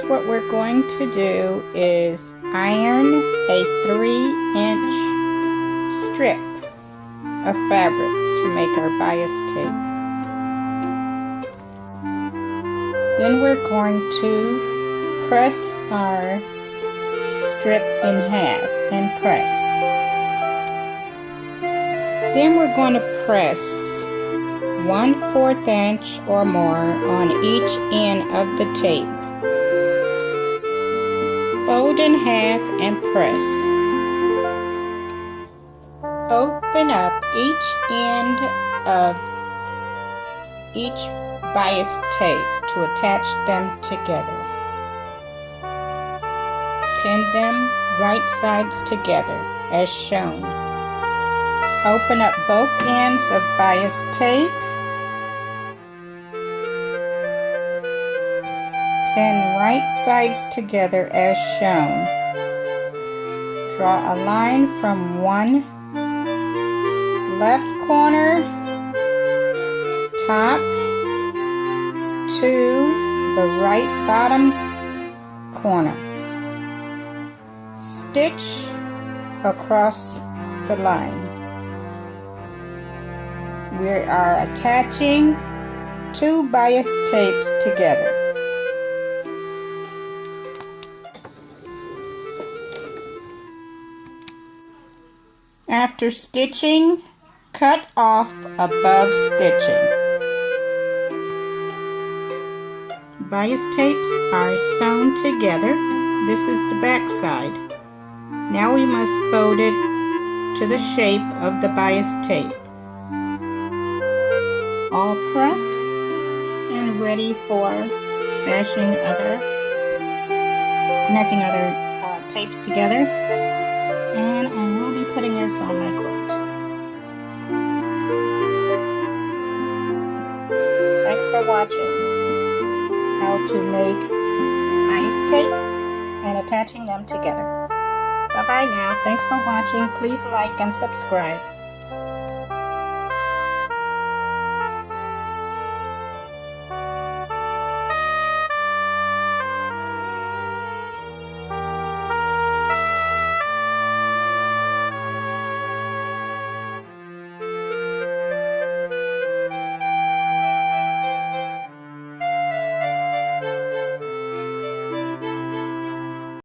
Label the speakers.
Speaker 1: First, what we're going to do is iron a 3-inch strip of fabric to make our bias tape. Then we're going to press our strip in half and press. Then we're going to press 1/4 inch or more on each end of the tape. Fold in half and press. Open up each end of each bias tape to attach them together. Pin them right sides together as shown. Open up both ends of bias tape. Pin right sides together as shown. Draw a line from one left corner, top, to the right bottom corner. Stitch across the line. We are attaching 2 bias tapes together. After stitching, cut off above stitching. Bias tapes are sewn together. This is the back side. Now we must fold it to the shape of the bias tape. All pressed and ready for connecting other tapes together. And I will be putting this on my quilt. Thanks for watching how to make bias tape and attaching them together. Bye bye now. Thanks for watching. Please like and subscribe.